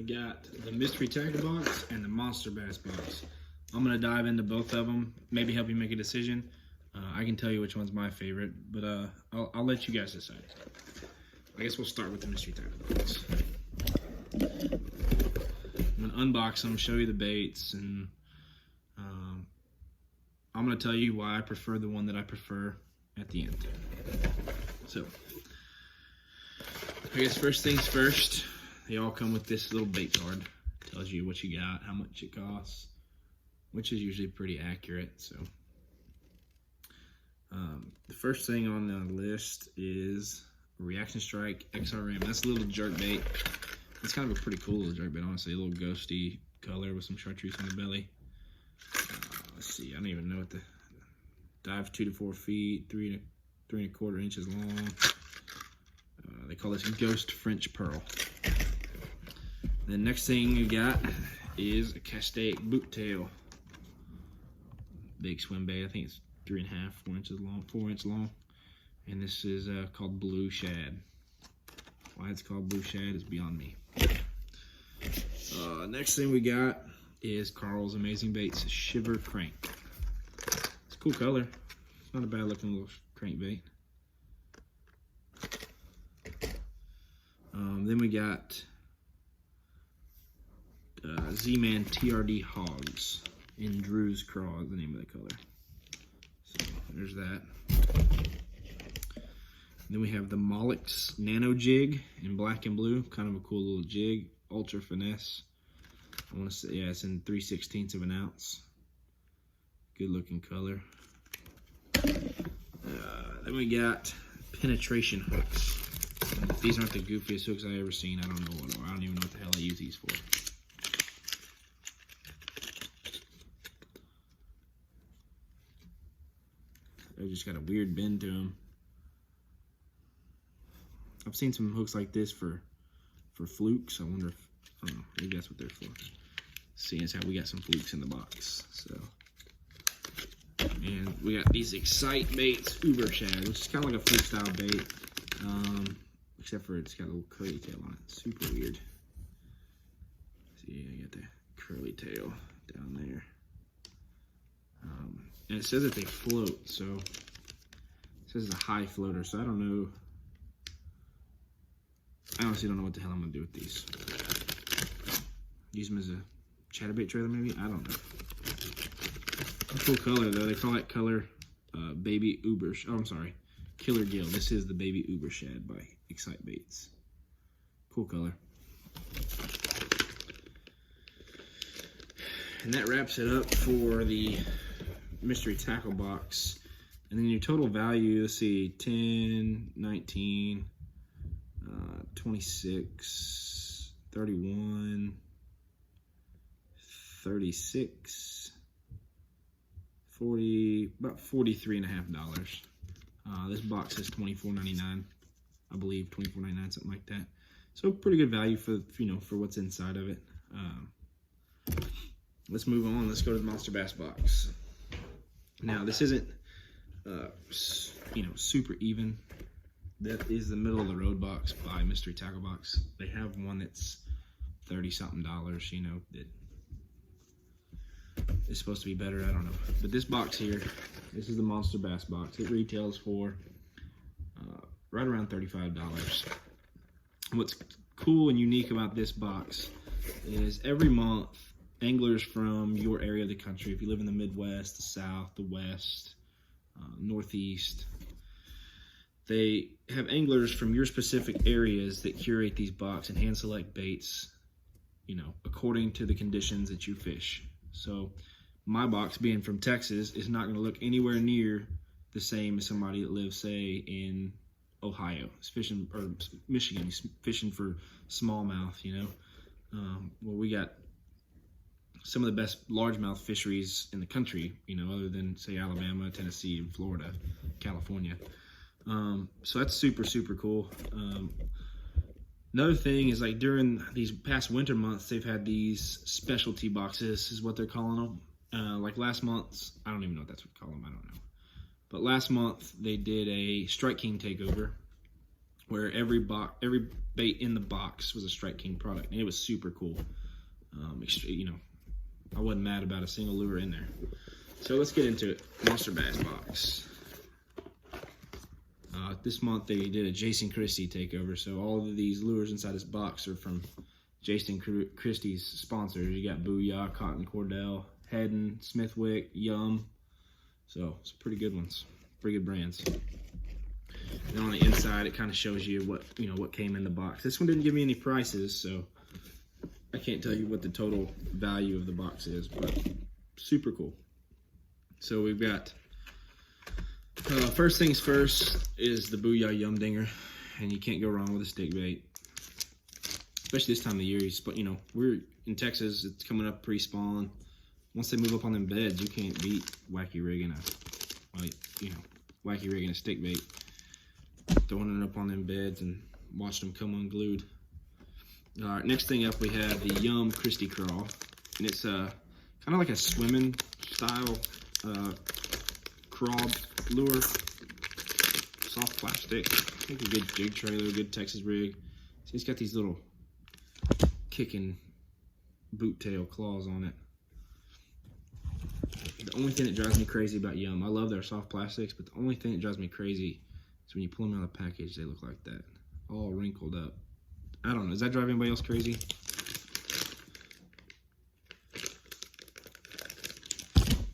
We got the mystery tackle box and the monster bass box. I'm gonna dive into both of them, maybe help you make a decision. I can tell you which one's my favorite, but I'll let you guys decide. I guess we'll start with the mystery tackle box. I'm gonna unbox them, show you the baits, and I'm gonna tell you why I prefer the one that I prefer at the end. So, I guess first things first, they all come with this little bait card. Tells you what you got, how much it costs, which is usually pretty accurate. So, the first thing on the list is Reaction Strike XRM. That's a little jerk bait. It's kind of a pretty cool little jerk bait, honestly. A little ghosty color with some chartreuse on the belly. Let's see, I don't even know what the dive 2 to 4 feet, 3.25 inches long. They call this Ghost French Pearl. The next thing you got is a Castaic boot tail. Big swim bait. I think it's 3.5, 4 inches long, 4 inch long. And this is called Blue Shad. Why it's called Blue Shad is beyond me. Next thing we got is Carl's Amazing Baits Shiver Crank. It's a cool color. It's not a bad looking little crankbait. Then we got Z-Man TRD Hogs in Drew's Craw is the name of the color. So there's that. Then we have the Mollix Nano Jig in black and blue. Kind of a cool little jig. Ultra finesse. I want to say, yeah, it's in 3/16 of an ounce. Good looking color. Then we got penetration hooks. If these aren't the goofiest hooks I've ever seen, I don't know what. I don't even know what the hell I use these for. They just got a weird bend to them. I've seen some hooks like this for flukes. I wonder if, I don't know, maybe that's what they're for. Seeing as how we got some flukes in the box. So, and we got these Excite Baits Uber Shad, which is kind of like a fluke style bait, except for it's got a little curly tail on it. Super weird. See, I got the curly tail down there. And it says that they float, so it says it's a high floater, so I don't know. I honestly don't know what the hell I'm gonna do with these. Use them as a chatterbait trailer, maybe? I don't know. Cool color though. They call that color Baby Uber. Oh, I'm sorry, Killer Gill. This is the Baby Uber Shad by Excite Baits. Cool color. And that wraps it up for the mystery tackle box. And then your total value, let's see, 10, 19, 26, 31, 36, 40, about $43.50. This box is $24.99, I believe, $24.99, something like that. So pretty good value for, you know, for what's inside of it. Let's move on. Let's go to the Monster Bass box. Now this isn't, you know, super even. That is the middle of the road box by Mystery Tackle Box. They have one that's $30-something, you know, that is supposed to be better. I don't know. But this box here, this is the Monster Bass box. It retails for right around $35. What's cool and unique about this box is every month, anglers from your area of the country, if you live in the Midwest, the South, the West, Northeast, they have anglers from your specific areas that curate these boxes and hand select baits, you know, according to the conditions that you fish. So my box, being from Texas, is not going to look anywhere near the same as somebody that lives, say, in Ohio. He's fishing, or Michigan, he's fishing for smallmouth, you know. Well, we got some of the best largemouth fisheries in the country, you know, other than, say, Alabama, Tennessee, and Florida, California. So that's super, super cool. Another thing is, like, during these past winter months, they've had these specialty boxes, is what they're calling them. Like last month, I don't even know what that's what we call them, I don't know. But last month, they did a Strike King takeover, where every bait in the box was a Strike King product, and it was super cool. You know, I wasn't mad about a single lure in there. So let's get into it. Monster Bass box. This month they did a Jason Christie takeover, so all of these lures inside this box are from Jason Christie's sponsors. You got Booyah, Cotton Cordell, Hedden, Smithwick, Yum. So some pretty good ones, pretty good brands. And on the inside, it kind of shows you what came in the box. This one didn't give me any prices, so I can't tell you what the total value of the box is, but super cool. So we've got, first things first is the Booyah Yum Dinger, and you can't go wrong with a stick bait, especially this time of year. You know, we're in Texas, it's coming up pre-spawn. Once they move up on them beds, you can't beat wacky rigging a stick bait, throwing it up on them beds and watching them come unglued. All right, next thing up we have the Yum Christie Crawl, and it's kind of like a swimming style crawl lure, soft plastic. I think a good jig trailer, good Texas rig. So it's got these little kicking boot tail claws on it. The only thing that drives me crazy about Yum, I love their soft plastics, but the only thing that drives me crazy is when you pull them out of the package, they look like that, all wrinkled up. I don't know, does that drive anybody else crazy?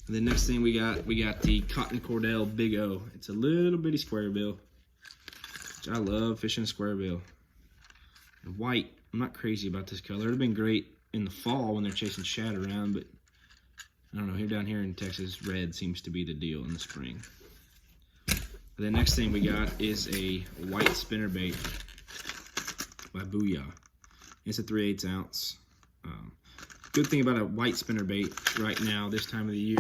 And the next thing we got the Cotton Cordell Big O. It's a little bitty square bill, which I love fishing a square bill. And white, I'm not crazy about this color. It would have been great in the fall when they're chasing shad around, but I don't know, down here in Texas, red seems to be the deal in the spring. The next thing we got is a white spinnerbait by Booyah. It's a 3/8 ounce. Good thing about a white spinnerbait right now, this time of the year,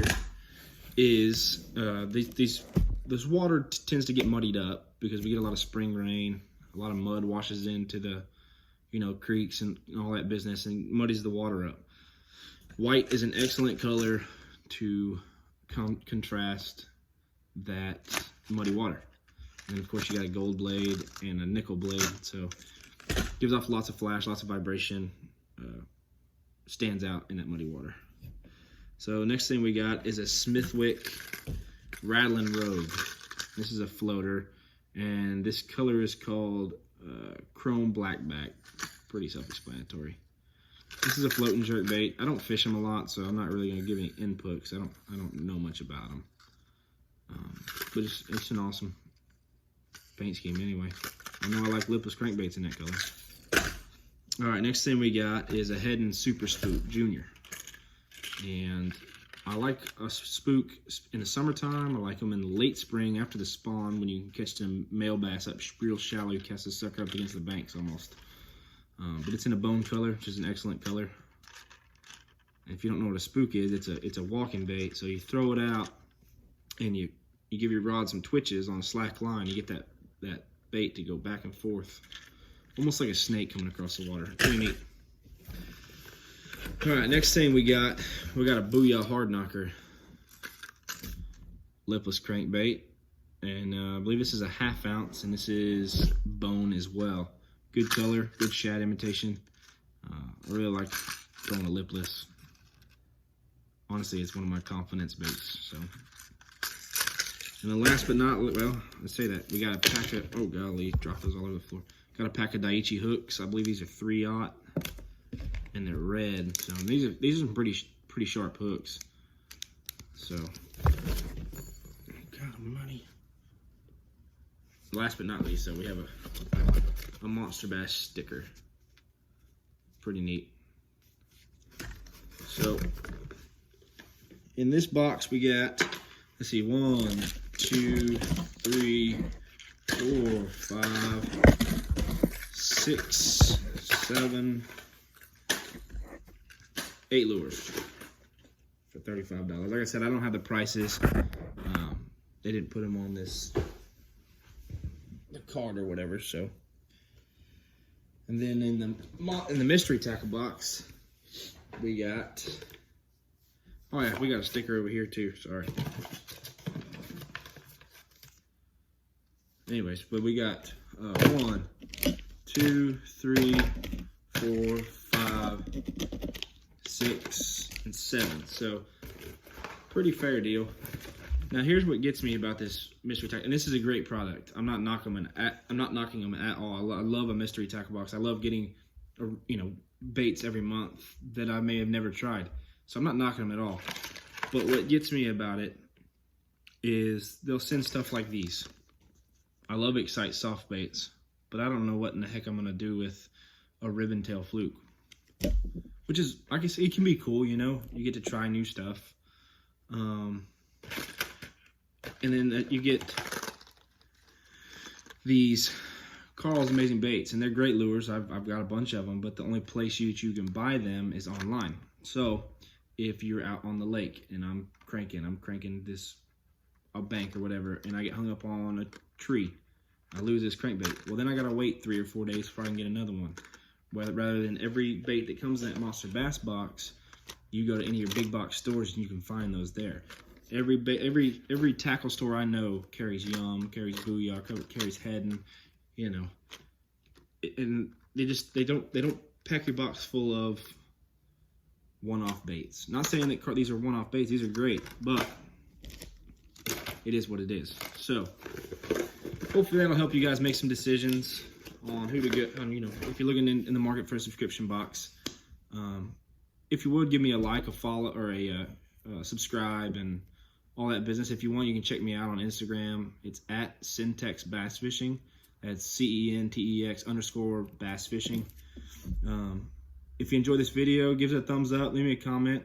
is this water tends to get muddied up because we get a lot of spring rain. A lot of mud washes into the, creeks and all that business and muddies the water up. White is an excellent color to contrast that muddy water. And of course you got a gold blade and a nickel blade, so gives off lots of flash, lots of vibration, stands out in that muddy water. So next thing we got is a Smithwick Rattling Rogue. This is a floater, and this color is called Chrome Blackback. Pretty self-explanatory. This is a floating jerk bait. I don't fish them a lot, so I'm not really going to give any input because I don't know much about them. But it's an awesome paint scheme anyway. I know I like lipless crankbaits in that color. All right, next thing we got is a Hedden Super Spook Junior. And I like a spook in the summertime. I like them in the late spring after the spawn when you can catch them male bass up real shallow. You cast the sucker up against the banks almost. But it's in a bone color, which is an excellent color. And if you don't know what a spook is, it's a walking bait. So you throw it out and you give your rod some twitches on a slack line. You get that bait to go back and forth, almost like a snake coming across the water. Pretty neat. All right, next thing we got a Booyah Hard Knocker lipless crankbait, and I believe this is a 1/2 ounce, and this is bone as well. Good color, good shad imitation. I really like throwing a lipless. Honestly, it's one of my confidence baits. So, and then last but not, well, let's say that we got a pack of, oh golly, drop those all over the floor. Got a pack of Daiichi hooks. I believe these are 3/0, and they're red. So these are some pretty sharp hooks. So, God almighty. Last but not least, so we have a Monster Bass sticker. Pretty neat. So in this box we got, let's see, 1, 2, 3, 4, 5, 6, 7, 8 lures for $35. Like I said, I don't have the prices. They didn't put them on the card or whatever. So, and then in the mystery tackle box, we got. Oh yeah, we got a sticker over here too. Sorry. Anyways, but we got 1, 2, 3, 4, 5, 6, and 7. So pretty fair deal. Now here's what gets me about this mystery tackle, and this is a great product. I'm not knocking them at all. I love a mystery tackle box. I love getting, baits every month that I may have never tried. So I'm not knocking them at all. But what gets me about it is they'll send stuff like these. I love Excite soft baits, but I don't know what in the heck I'm gonna do with a ribbon tail fluke. Which is, I guess, it can be cool, you get to try new stuff. And then you get these Carl's Amazing Baits, and they're great lures. I've got a bunch of them, but the only place you can buy them is online. So if you're out on the lake and I'm cranking a bank or whatever, and I get hung up on a tree, I lose this crankbait. Well, then I gotta wait 3 or 4 days before I can get another one. Rather than every bait that comes in that Monster Bass box, you go to any of your big box stores and you can find those there. Every tackle store I know carries Yum, carries Booyah, carries Head, and they don't pack your box full of one-off baits. Not saying that these are one-off baits; these are great, but it is what it is. So hopefully that'll help you guys make some decisions on who to get. If you're looking in the market for a subscription box, if you would give me a like, a follow, or a subscribe, and all that business. If you want, you can check me out on Instagram. It's at Centex Bass Fishing. That's CENTEX_bass fishing. If you enjoyed this video, give it a thumbs up, leave me a comment,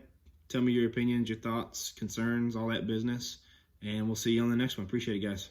tell me your opinions, your thoughts, concerns, all that business, and we'll see you on the next one. Appreciate it, guys.